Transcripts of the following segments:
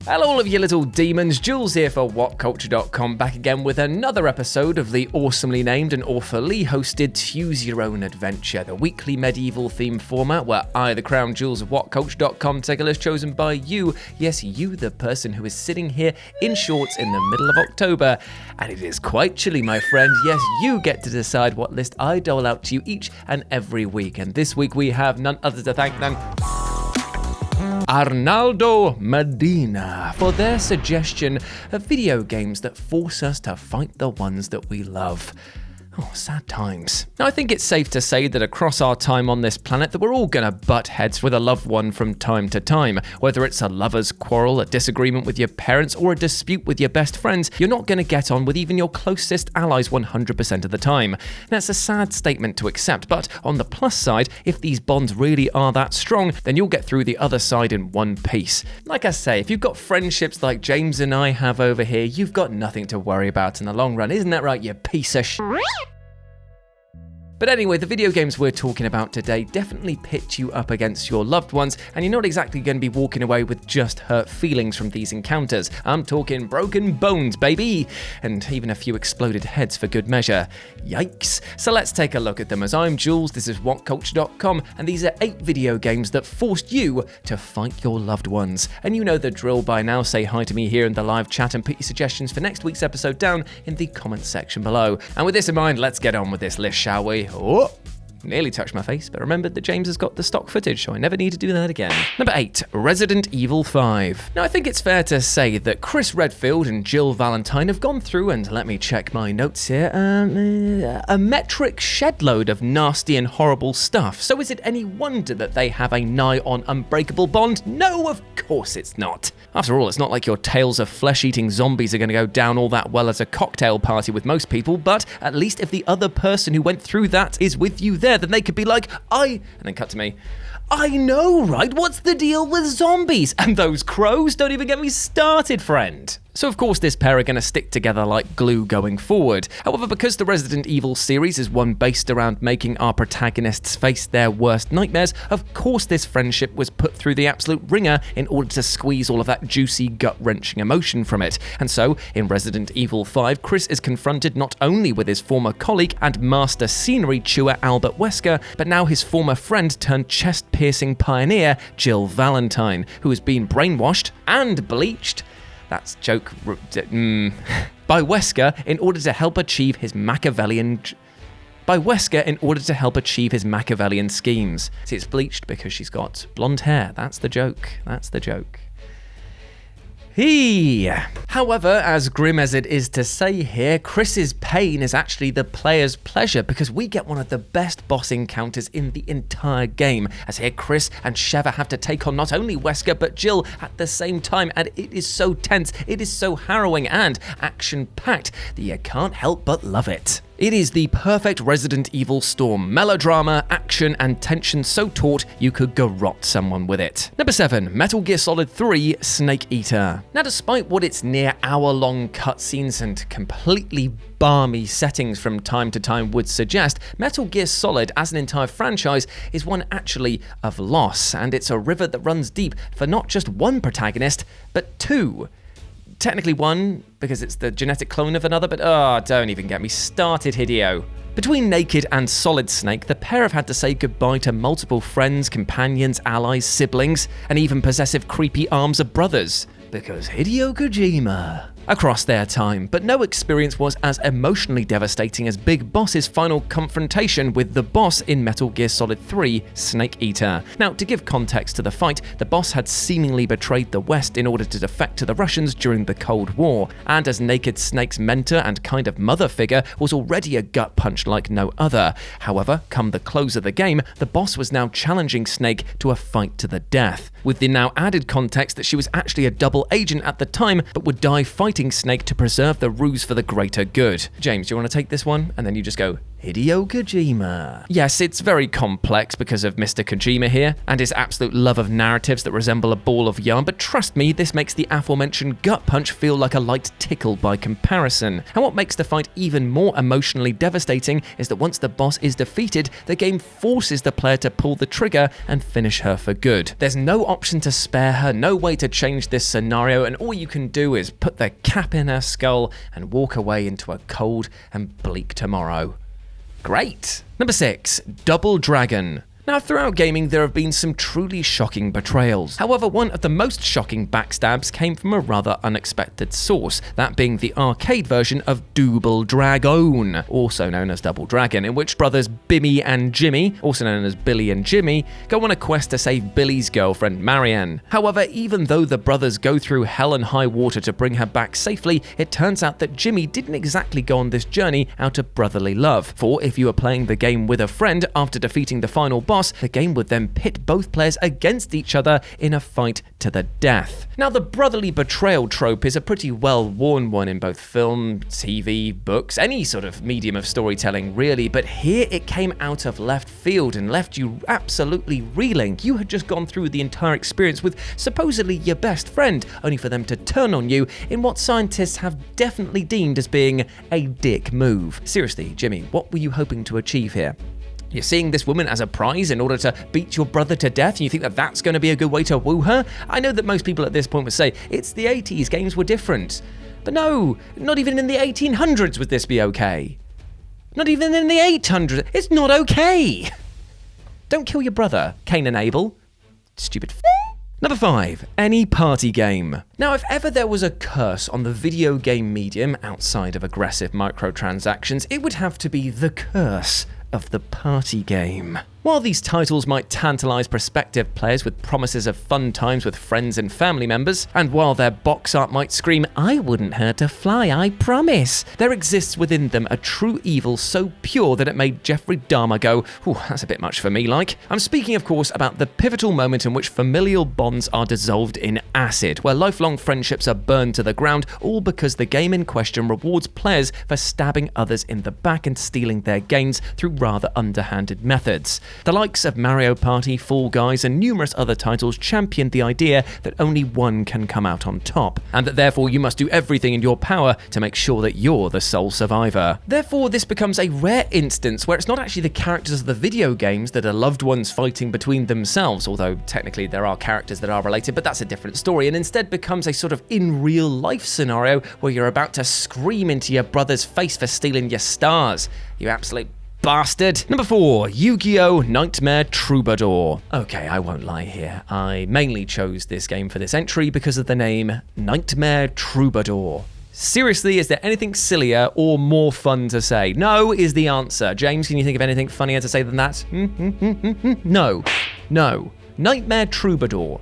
Hello all of you little demons, Jules here for WhatCulture.com, back again with another episode of the awesomely named and awfully hosted Tues Your Own Adventure, the weekly medieval themed format where I, the crown Jules of WhatCulture.com, take a list chosen by you, yes you, the person who is sitting here in shorts in the middle of October, and it is quite chilly my friend, yes you get to decide what list I dole out to you each and every week, and this week we have none other to thank than Arnaldo Medina for their suggestion of video games that force us to fight the ones that we love. Oh, sad times. Now, I think it's safe to say that across our time on this planet that we're all gonna butt heads with a loved one from time to time. Whether it's a lover's quarrel, a disagreement with your parents, or a dispute with your best friends, you're not gonna get on with even your closest allies 100% of the time. Now, it's a sad statement to accept, but on the plus side, if these bonds really are that strong, then you'll get through the other side in one piece. Like I say, if you've got friendships like James and I have over here, you've got nothing to worry about in the long run. Isn't that right, you piece of sh**? But anyway, the video games we're talking about today definitely pit you up against your loved ones, and you're not exactly going to be walking away with just hurt feelings from these encounters. I'm talking broken bones, baby! And even a few exploded heads for good measure. Yikes. So let's take a look at them. As I'm Jules, this is WhatCulture.com, and these are 8 video games that forced you to fight your loved ones. And you know the drill by now. Say hi to me here in the live chat and put your suggestions for next week's episode down in the comments section below. And with this in mind, let's get on with this list, shall we? Oh, nearly touched my face, but remembered that James has got the stock footage, so I never need to do that again. Number 8, Resident Evil 5. Now, I think it's fair to say that Chris Redfield and Jill Valentine have gone through, and let me check my notes here, a metric shedload of nasty and horrible stuff. So is it any wonder that they have a nigh-on unbreakable bond? No, of course it's not. After all, it's not like your tales of flesh-eating zombies are going to go down all that well at a cocktail party with most people, but at least if the other person who went through that is with you there, then they could be like, and then cut to me, I know, right? What's the deal with zombies? And those crows? Don't even get me started, friend. So of course this pair are going to stick together like glue going forward. However, because the Resident Evil series is one based around making our protagonists face their worst nightmares, of course this friendship was put through the absolute ringer in order to squeeze all of that juicy, gut-wrenching emotion from it. And so, in Resident Evil 5, Chris is confronted not only with his former colleague and master scenery chewer Albert Wesker, but now his former friend turned chest-piercing pioneer Jill Valentine, who has been brainwashed and bleached, that's joke, by Wesker in order to help achieve his Machiavellian schemes. See, it's bleached because she's got blonde hair. That's the joke. However, as grim as it is to say here, Chris's pain is actually the player's pleasure because we get one of the best boss encounters in the entire game, as here Chris and Sheva have to take on not only Wesker but Jill at the same time, and it is so tense, it is so harrowing and action-packed that you can't help but love it. It is the perfect Resident Evil storm. Melodrama, action, and tension so taut you could garrote someone with it. Number 7, Metal Gear Solid 3 Snake Eater. Now, despite what its near hour-long cutscenes and completely balmy settings from time to time would suggest, Metal Gear Solid as an entire franchise is one actually of loss, and it's a river that runs deep for not just one protagonist, but 2. Technically 1, because it's the genetic clone of another, but don't even get me started, Hideo. Between Naked and Solid Snake, the pair have had to say goodbye to multiple friends, companions, allies, siblings, and even possessive creepy arms of brothers. Because Hideo Kojima. Across their time, but no experience was as emotionally devastating as Big Boss's final confrontation with the boss in Metal Gear Solid 3 Snake Eater. Now, to give context to the fight, the boss had seemingly betrayed the West in order to defect to the Russians during the Cold War, and as Naked Snake's mentor and kind of mother figure, was already a gut punch like no other. However, come the close of the game, the boss was now challenging Snake to a fight to the death, with the now added context that she was actually a double agent at the time, but would die fighting Snake to preserve the ruse for the greater good. James, do you want to take this one? And then you just go, Hideo Kojima. Yes, it's very complex because of Mr. Kojima here, and his absolute love of narratives that resemble a ball of yarn, but trust me, this makes the aforementioned gut punch feel like a light tickle by comparison. And what makes the fight even more emotionally devastating is that once the boss is defeated, the game forces the player to pull the trigger and finish her for good. There's no option to spare her, no way to change this scenario, and all you can do is put the cap in her skull and walk away into a cold and bleak tomorrow. Great! Number 6, Double Dragon. Now, throughout gaming, there have been some truly shocking betrayals. However, one of the most shocking backstabs came from a rather unexpected source, that being the arcade version of Double Dragon, also known as Double Dragon, in which brothers Bimmy and Jimmy, also known as Billy and Jimmy, go on a quest to save Billy's girlfriend Marianne. However, even though the brothers go through hell and high water to bring her back safely, it turns out that Jimmy didn't exactly go on this journey out of brotherly love. For if you were playing the game with a friend after defeating the final boss, the game would then pit both players against each other in a fight to the death. Now, the brotherly betrayal trope is a pretty well-worn one in both film, TV, books, any sort of medium of storytelling really, but here it came out of left field and left you absolutely reeling. You had just gone through the entire experience with supposedly your best friend, only for them to turn on you in what scientists have definitely deemed as being a dick move. Seriously, Jimmy, what were you hoping to achieve here? You're seeing this woman as a prize in order to beat your brother to death, and you think that that's going to be a good way to woo her? I know that most people at this point would say, it's the 80s, games were different. But no, not even in the 1800s would this be okay. Not even in the 800s, it's not okay. Don't kill your brother, Cain and Abel. Stupid Number 5, any party game. Now, if ever there was a curse on the video game medium outside of aggressive microtransactions, it would have to be the curse of the party game. While these titles might tantalize prospective players with promises of fun times with friends and family members, and while their box art might scream, "I wouldn't hurt a fly, I promise," there exists within them a true evil so pure that it made Jeffrey Dahmer go, "Ooh, that's a bit much for me, like." I'm speaking, of course, about the pivotal moment in which familial bonds are dissolved in acid, where lifelong friendships are burned to the ground, all because the game in question rewards players for stabbing others in the back and stealing their gains through rather underhanded methods. The likes of Mario Party, Fall Guys, and numerous other titles championed the idea that only one can come out on top, and that therefore you must do everything in your power to make sure that you're the sole survivor. Therefore, this becomes a rare instance where it's not actually the characters of the video games that are loved ones fighting between themselves, although technically there are characters that are related, but that's a different story, and instead becomes a sort of in real life scenario where you're about to scream into your brother's face for stealing your stars. You absolute bastard. Number 4, Yu-Gi-Oh! Nightmare Troubadour. Okay, I won't lie here. I mainly chose this game for this entry because of the name Nightmare Troubadour. Seriously, is there anything sillier or more fun to say? No is the answer. James, can you think of anything funnier to say than that? No. Nightmare Troubadour.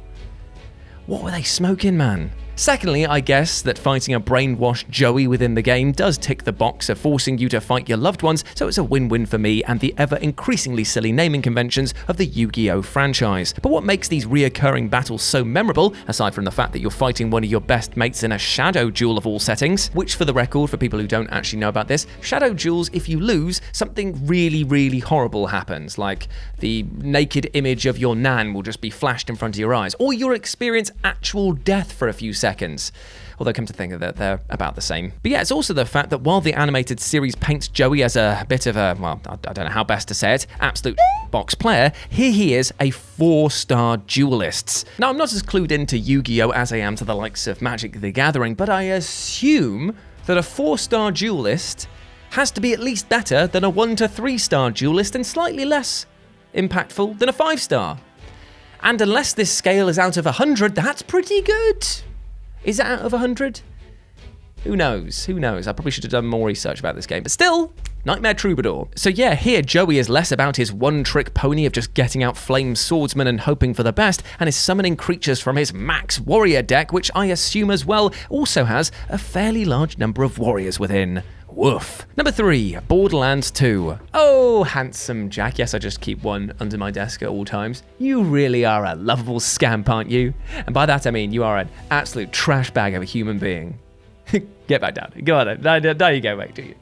What were they smoking, man? Secondly, I guess that fighting a brainwashed Joey within the game does tick the box of forcing you to fight your loved ones, so it's a win-win for me and the ever-increasingly silly naming conventions of the Yu-Gi-Oh! Franchise. But what makes these reoccurring battles so memorable, aside from the fact that you're fighting one of your best mates in a shadow duel of all settings, which for the record, for people who don't actually know about this, shadow duels, if you lose, something really, really horrible happens, like the naked image of your nan will just be flashed in front of your eyes, or you'll experience actual death for a few seconds. Although come to think of it, they're about the same. But yeah, it's also the fact that while the animated series paints Joey as a bit of a, well, I don't know how best to say it, absolute box player, here he is a 4-star duelist. Now, I'm not as clued into Yu-Gi-Oh! As I am to the likes of Magic the Gathering, but I assume that a 4-star duelist has to be at least better than a 1 to 3-star duelist and slightly less impactful than a 5-star. And unless this scale is out of 100, that's pretty good. Is it out of 100? Who knows? I probably should have done more research about this game, but still, Nightmare Troubadour. So yeah, here Joey is less about his one-trick pony of just getting out flame swordsman and hoping for the best, and is summoning creatures from his Max Warrior deck, which I assume as well also has a fairly large number of warriors within. Woof. Number 3, Borderlands 2. Oh, handsome Jack. Yes, I just keep one under my desk at all times. You really are a lovable scamp, aren't you? And by that I mean you are an absolute trash bag of a human being. Get back down. Go on then. There you go, mate.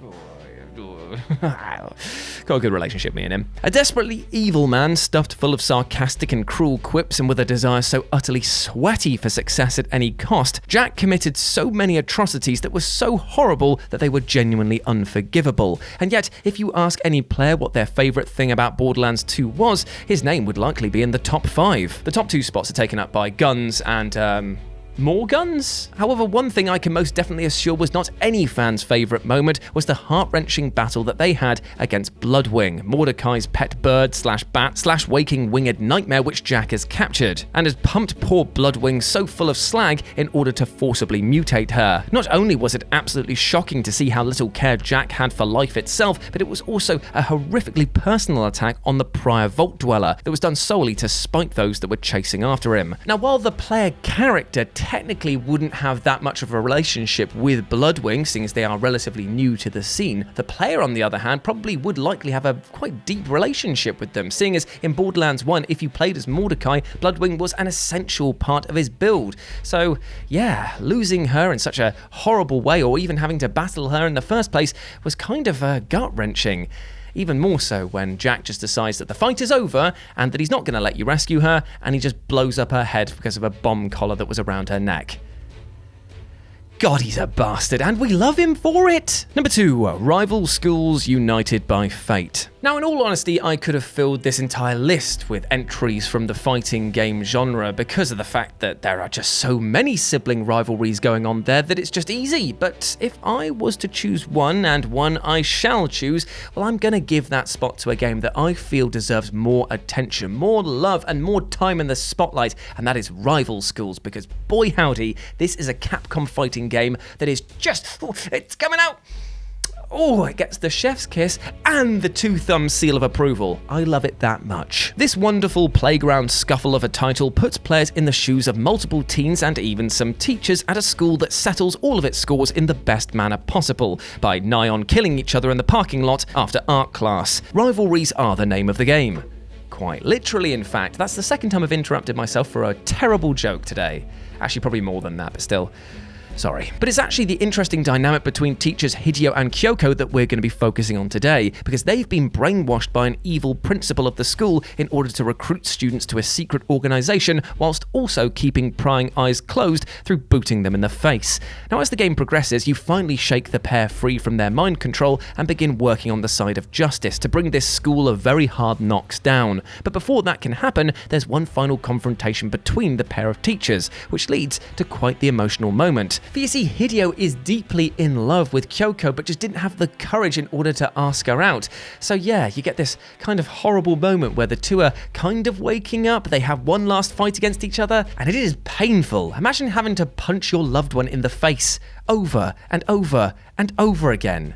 Got a good relationship, me and him. A desperately evil man stuffed full of sarcastic and cruel quips and with a desire so utterly sweaty for success at any cost, Jack committed so many atrocities that were so horrible that they were genuinely unforgivable. And yet, if you ask any player what their favourite thing about Borderlands 2 was, his name would likely be in the top 5. The top 2 spots are taken up by guns and, more guns? However, one thing I can most definitely assure was not any fan's favourite moment was the heart-wrenching battle that they had against Bloodwing, Mordecai's pet bird / bat / waking winged nightmare which Jack has captured, and has pumped poor Bloodwing so full of slag in order to forcibly mutate her. Not only was it absolutely shocking to see how little care Jack had for life itself, but it was also a horrifically personal attack on the prior Vault Dweller that was done solely to spite those that were chasing after him. Now, while the player character technically wouldn't have that much of a relationship with Bloodwing, seeing as they are relatively new to the scene, the player, on the other hand, probably would likely have a quite deep relationship with them, seeing as in Borderlands 1, if you played as Mordecai, Bloodwing was an essential part of his build. So yeah, losing her in such a horrible way, or even having to battle her in the first place, was kind of gut-wrenching. Even more so when Jack just decides that the fight is over and that he's not going to let you rescue her, and he just blows up her head because of a bomb collar that was around her neck. God, he's a bastard, and we love him for it! Number 2, rival schools united by fate. Now, in all honesty, I could have filled this entire list with entries from the fighting game genre because of the fact that there are just so many sibling rivalries going on there that it's just easy. But if I was to choose one, and one I shall choose, well, I'm gonna give that spot to a game that I feel deserves more attention, more love, and more time in the spotlight, and that is Rival Schools, because boy howdy, this is a Capcom fighting game that is just, it's coming out. Oh, it gets the chef's kiss and the 2-thumb seal of approval. I love it that much. This wonderful playground scuffle of a title puts players in the shoes of multiple teens and even some teachers at a school that settles all of its scores in the best manner possible, by nigh on killing each other in the parking lot after art class. Rivalries are the name of the game. Quite literally, in fact. That's the second time I've interrupted myself for a terrible joke today. Actually, probably more than that, but still. Sorry. But it's actually the interesting dynamic between teachers Hideo and Kyoko that we're going to be focusing on today, because they've been brainwashed by an evil principal of the school in order to recruit students to a secret organization, whilst also keeping prying eyes closed through booting them in the face. Now, as the game progresses, you finally shake the pair free from their mind control and begin working on the side of justice to bring this school of very hard knocks down. But before that can happen, there's one final confrontation between the pair of teachers, which leads to quite the emotional moment. For you see, Hideo is deeply in love with Kyoko, but just didn't have the courage in order to ask her out. So yeah, you get this kind of horrible moment where the two are kind of waking up, they have one last fight against each other, and it is painful. Imagine having to punch your loved one in the face over and over and over again.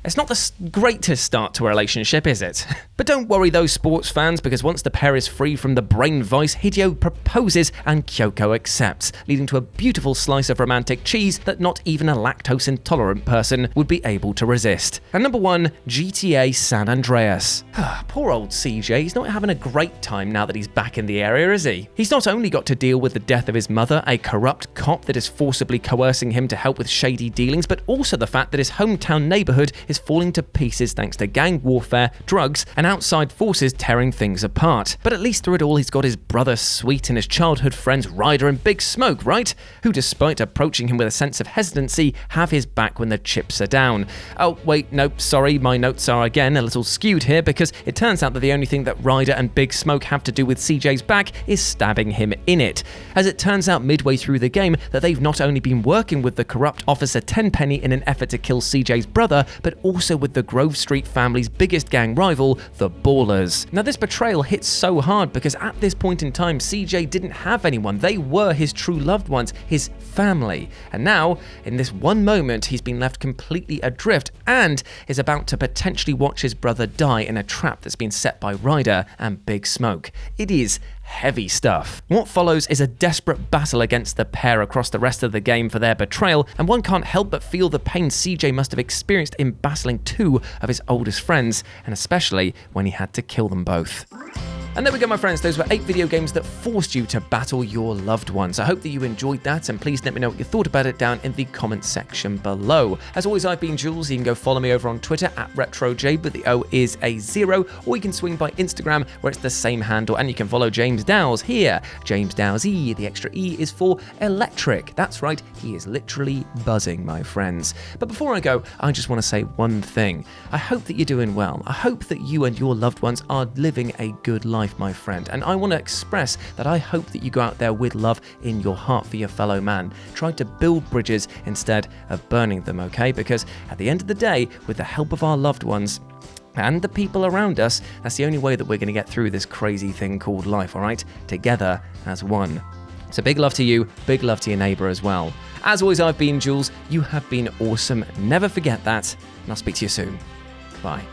It's not the greatest start to a relationship, is it? But don't worry though, sports fans, because once the pair is free from the brain vice, Hideo proposes and Kyoko accepts, leading to a beautiful slice of romantic cheese that not even a lactose-intolerant person would be able to resist. And number 1, GTA San Andreas. Poor old CJ, he's not having a great time now that he's back in the area, is he? He's not only got to deal with the death of his mother, a corrupt cop that is forcibly coercing him to help with shady dealings, but also the fact that his hometown neighborhood is falling to pieces thanks to gang warfare, drugs, and outside forces tearing things apart. But at least through it all, he's got his brother Sweet and his childhood friends Ryder and Big Smoke, right? Who, despite approaching him with a sense of hesitancy, have his back when the chips are down. Oh, wait, nope, sorry, my notes are again a little skewed here, because it turns out that the only thing that Ryder and Big Smoke have to do with CJ's back is stabbing him in it. As it turns out midway through the game that they've not only been working with the corrupt Officer Tenpenny in an effort to kill CJ's brother, but also with the Grove Street family's biggest gang rival, the Ballers. Now, this betrayal hits so hard because at this point in time, CJ didn't have anyone. They were his true loved ones, his family. And now, in this one moment, he's been left completely adrift and is about to potentially watch his brother die in a trap that's been set by Ryder and Big Smoke. It is heavy stuff. What follows is a desperate battle against the pair across the rest of the game for their betrayal, and one can't help but feel the pain CJ must have experienced in battling two of his oldest friends, and especially when he had to kill them both. And there we go, my friends. Those were 8 video games that forced you to battle your loved ones. I hope that you enjoyed that, and please let me know what you thought about it down in the comment section below. As always, I've been Jules. You can go follow me over on Twitter at RetroJ, but the O is a 0, or you can swing by Instagram where it's the same handle, and you can follow James Dowes here. James Dowes E. The extra E is for electric. That's right, he is literally buzzing, my friends. But before I go, I just want to say one thing. I hope that you're doing well. I hope that you and your loved ones are living a good life, my friend, and I want to express that I hope that you go out there with love in your heart for your fellow man. Try to build bridges instead of burning them, okay? Because at the end of the day, with the help of our loved ones and the people around us, that's the only way that we're going to get through this crazy thing called life, all right? Together as one. So big love to you, big love to your neighbor as well. As always, I've been Jules. You have been awesome. Never forget that, and I'll speak to you soon. Bye.